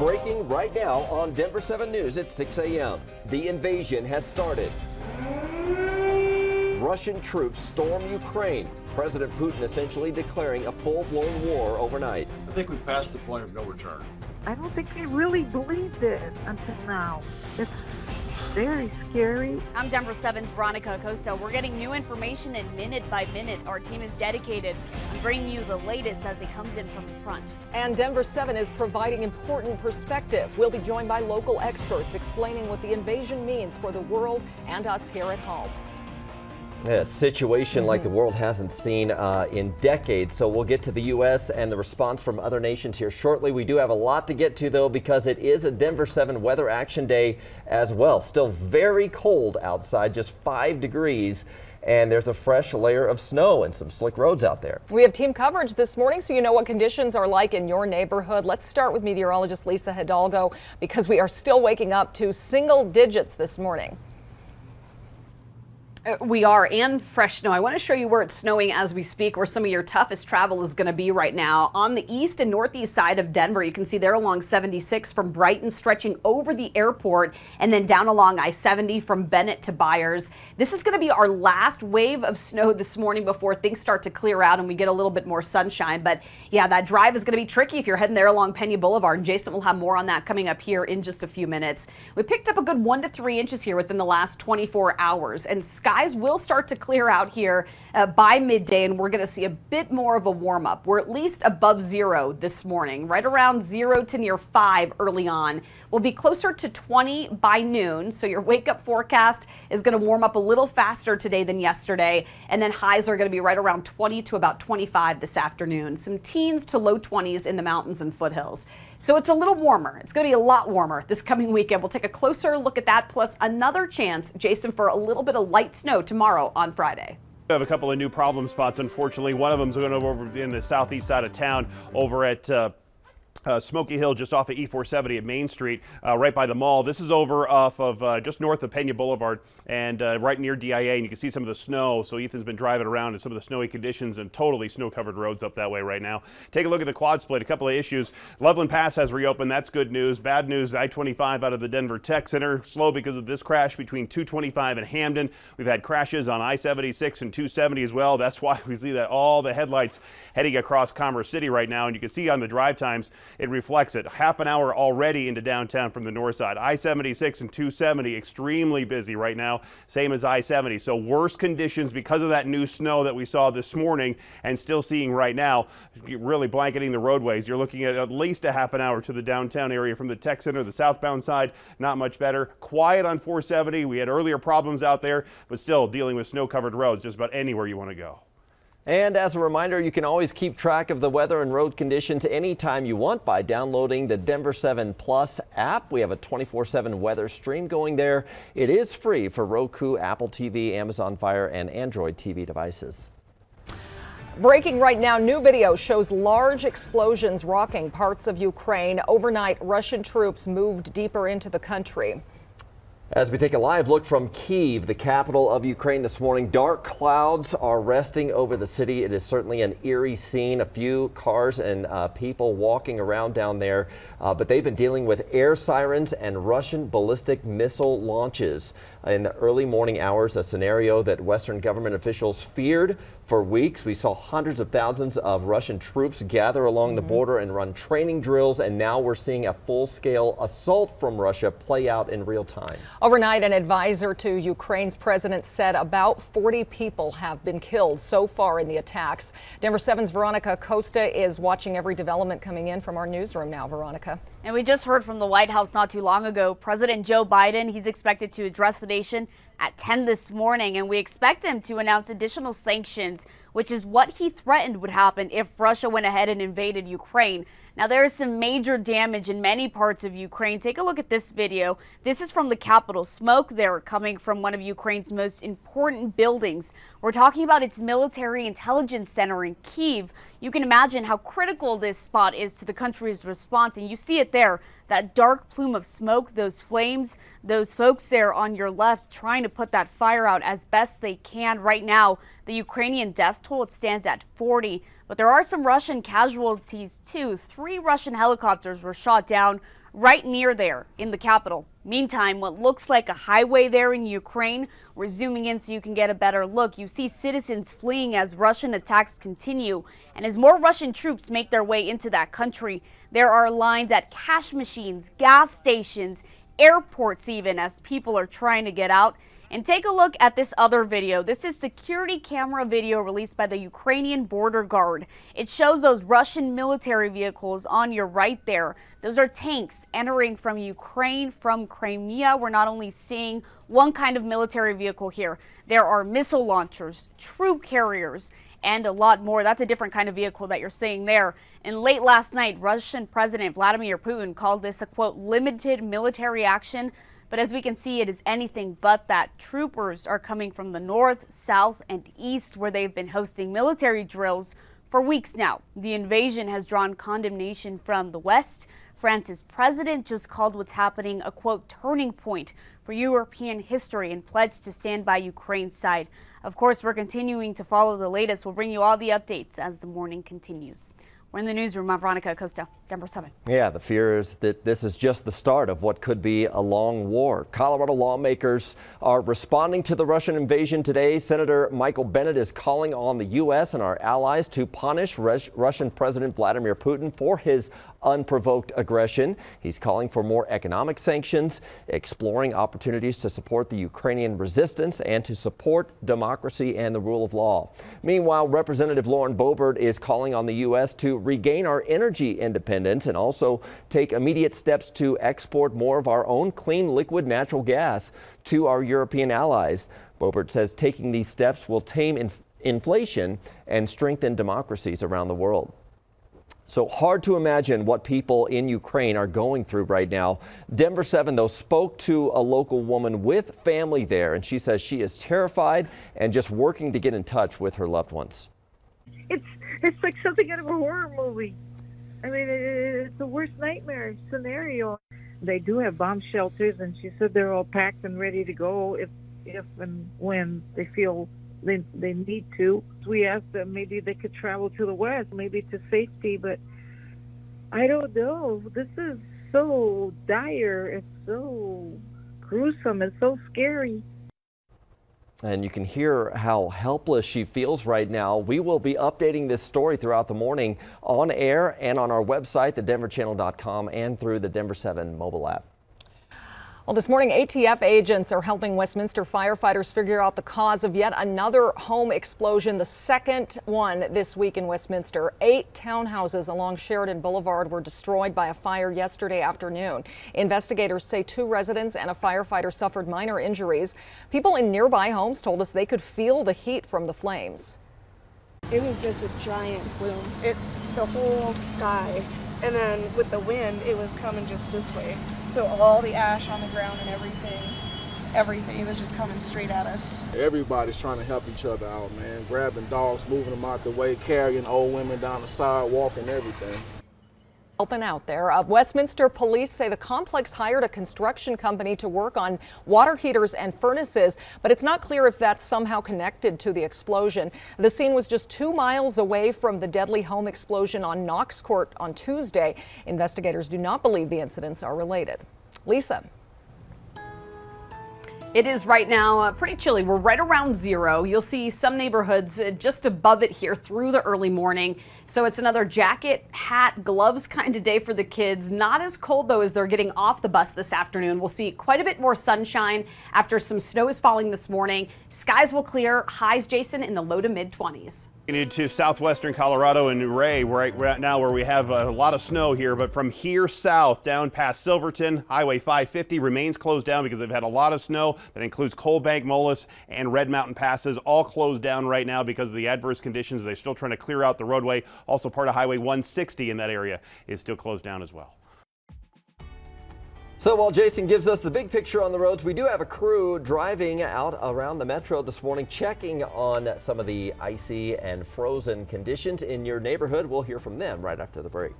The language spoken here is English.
Breaking right now on Denver 7 News at 6 a.m. The invasion has started. Russian troops storm Ukraine. President Putin essentially declaring a full-blown war overnight. I think we've passed the point of no return. I don't think they really believed it until now. It's very scary. I'm Denver 7's Veronica Acosta. We're getting new information and minute by minute. Our team is dedicated on bringing you the latest as it comes in from the front. And Denver 7 is providing important perspective. We'll be joined by local experts explaining what the invasion means for the world and us here at home. A situation like the world hasn't seen in decades. So we'll get to the U.S. and the response from other nations here shortly. We do have a lot to get to, though, because it is a Denver 7 weather action day as well. Still very cold outside, just 5 degrees. And there's a fresh layer of snow and some slick roads out there. We have team coverage this morning, so you know what conditions are like in your neighborhood. Let's start with meteorologist Lisa Hidalgo, because we are still waking up to single digits this morning. We are, and fresh snow. I want to show you where it's snowing as we speak, where some of your toughest travel is going to be right now. On the east and northeast side of Denver, you can see there along 76 from Brighton, stretching over the airport, and then down along I-70 from Bennett to Byers. This is going to be our last wave of snow this morning before things start to clear out and we get a little bit more sunshine. But yeah, that drive is going to be tricky if you're heading there along Pena Boulevard. And Jason will have more on that coming up here in just a few minutes. We picked up a good 1 to 3 inches here within the last 24 hours, and skies will start to clear out here by midday, and we're going to see a bit more of a warm up. We're at least above 0 this morning, right around 0 to near 5 early on. We'll be closer to 20 by noon, so your wake up forecast is going to warm up a little faster today than yesterday, and then highs are going to be right around 20 to about 25 this afternoon. Some teens to low 20s in the mountains and foothills. So it's a little warmer. It's going to be a lot warmer this coming weekend. We'll take a closer look at that, plus another chance, Jason, for a little bit of light snow tomorrow on Friday. We have a couple of new problem spots, unfortunately. One of them is going over in the southeast side of town over at Smoky Hill, just off of E470 at Main Street, right by the mall. This is over off of just north of Pena Boulevard and right near DIA, and you can see some of the snow. So Ethan's been driving around in some of the snowy conditions and totally snow-covered roads up that way right now. Take a look at the quad split. A couple of issues. Loveland Pass has reopened. That's good news. Bad news, I-25 out of the Denver Tech Center. Slow because of this crash between 225 and Hamden. We've had crashes on I-76 and 270 as well. That's why we see that all the headlights heading across Commerce City right now, and you can see on the drive times, it reflects it. Half an hour already into downtown from the north side. I-76 and 270 extremely busy right now, same as I-70. So worse conditions because of that new snow that we saw this morning and still seeing right now, really blanketing the roadways. You're looking at least a half an hour to the downtown area from the Tech Center, the southbound side, not much better. Quiet on 470. We had earlier problems out there, but still dealing with snow-covered roads just about anywhere you want to go. And as a reminder, you can always keep track of the weather and road conditions anytime you want by downloading the Denver 7 Plus app. We have a 24/7 weather stream going there. It is free for Roku, Apple TV, Amazon Fire, and Android TV devices. Breaking right now, new video shows large explosions rocking parts of Ukraine. Overnight, Russian troops moved deeper into the country. As we take a live look from Kyiv, the capital of Ukraine this morning, dark clouds are resting over the city. It is certainly an eerie scene. A few cars and people walking around down there, but they've been dealing with air sirens and Russian ballistic missile launches in the early morning hours, a scenario that Western government officials feared for weeks. We saw hundreds of thousands of Russian troops gather along the border and run training drills, and now we're seeing a full-scale assault from Russia play out in real time. Overnight, an advisor to Ukraine's president said about 40 people have been killed so far in the attacks. Denver 7's Veronica Acosta is watching every development coming in from our newsroom now. Veronica. And we just heard from the White House not too long ago. President Joe Biden, he's expected to address the nation at 10 this morning, and we expect him to announce additional sanctions, which is what he threatened would happen if Russia went ahead and invaded Ukraine. Now, there is some major damage in many parts of Ukraine. Take a look at this video. This is from the capital. Smoke there coming from one of Ukraine's most important buildings. We're talking about its military intelligence center in Kyiv. You can imagine how critical this spot is to the country's response, and you see it there, that dark plume of smoke, those flames, those folks there on your left trying to put that fire out as best they can. Right now, the Ukrainian death toll, it stands at 40, but there are some Russian casualties too. 3 Russian helicopters were shot down right near there in the capital. Meantime, what looks like a highway there in Ukraine, we're zooming in so you can get a better look. You see citizens fleeing as Russian attacks continue, and as more Russian troops make their way into that country, there are lines at cash machines, gas stations, airports even, as people are trying to get out. And take a look at this other video. This is security camera video released by the Ukrainian border guard. It shows those Russian military vehicles on your right there. Those are tanks entering from Ukraine, from Crimea. We're not only seeing one kind of military vehicle here. There are missile launchers, troop carriers, and a lot more. That's a different kind of vehicle that you're seeing there. And late last night, Russian President Vladimir Putin called this a, quote, limited military action. But as we can see, it is anything but that. Troopers are coming from the north, south, and east, where they've been hosting military drills for weeks now. The invasion has drawn condemnation from the West. France's president just called what's happening a, quote, turning point for European history and pledged to stand by Ukraine's side. Of course, we're continuing to follow the latest. We'll bring you all the updates as the morning continues. We're in the newsroom. I'm Veronica Acosta, Denver 7. Yeah, the fear is that this is just the start of what could be a long war. Colorado lawmakers are responding to the Russian invasion today. Senator Michael Bennet is calling on the U.S. and our allies to punish Russian President Vladimir Putin for his unprovoked aggression. He's calling for more economic sanctions, exploring opportunities to support the Ukrainian resistance and to support democracy and the rule of law. Meanwhile, Representative Lauren Boebert is calling on the U.S. to regain our energy independence and also take immediate steps to export more of our own clean liquid natural gas to our European allies. Boebert says taking these steps will tame inflation and strengthen democracies around the world. So hard to imagine what people in Ukraine are going through right now. Denver 7, though, spoke to a local woman with family there, and she says she is terrified and just working to get in touch with her loved ones. It's like something out of a horror movie. I mean, it's the worst nightmare scenario. They do have bomb shelters, and she said they're all packed and ready to go if and when they feel they need to. We asked them maybe they could travel to the west, maybe to safety, but I don't know. This is so dire. It's so gruesome. It's so scary. And you can hear how helpless she feels right now. We will be updating this story throughout the morning on air and on our website, thedenverchannel.com, and through the Denver 7 mobile app. Well, this morning, ATF agents are helping Westminster firefighters figure out the cause of yet another home explosion, the second one this week in Westminster. 8 townhouses along Sheridan Boulevard were destroyed by a fire yesterday afternoon. Investigators say 2 residents and a firefighter suffered minor injuries. People in nearby homes told us they could feel the heat from the flames. It was just a giant plume. The whole sky. And then with the wind, it was coming just this way. So all the ash on the ground and everything, it was just coming straight at us. Everybody's trying to help each other out, man. Grabbing dogs, moving them out the way, carrying old women down the sidewalk and everything. Helping out there. Westminster police say the complex hired a construction company to work on water heaters and furnaces, but it's not clear if that's somehow connected to the explosion. The scene was just 2 miles away from the deadly home explosion on Knox Court on Tuesday. Investigators do not believe the incidents are related. Lisa. It is right now pretty chilly. We're right around 0. You'll see some neighborhoods just above it here through the early morning. So it's another jacket, hat, gloves kind of day for the kids. Not as cold, though, as they're getting off the bus this afternoon. We'll see quite a bit more sunshine after some snow is falling this morning. Skies will clear. Highs, Jason, in the low to mid 20s. To southwestern Colorado and Ray, right now where we have a lot of snow here, but from here south down past Silverton, Highway 550 remains closed down because they've had a lot of snow. That includes Coal Bank, Molas, and Red Mountain passes, all closed down right now because of the adverse conditions. They're still trying to clear out the roadway. Also, part of Highway 160 in that area is still closed down as well. So while Jason gives us the big picture on the roads, we do have a crew driving out around the metro this morning, checking on some of the icy and frozen conditions in your neighborhood. We'll hear from them right after the break.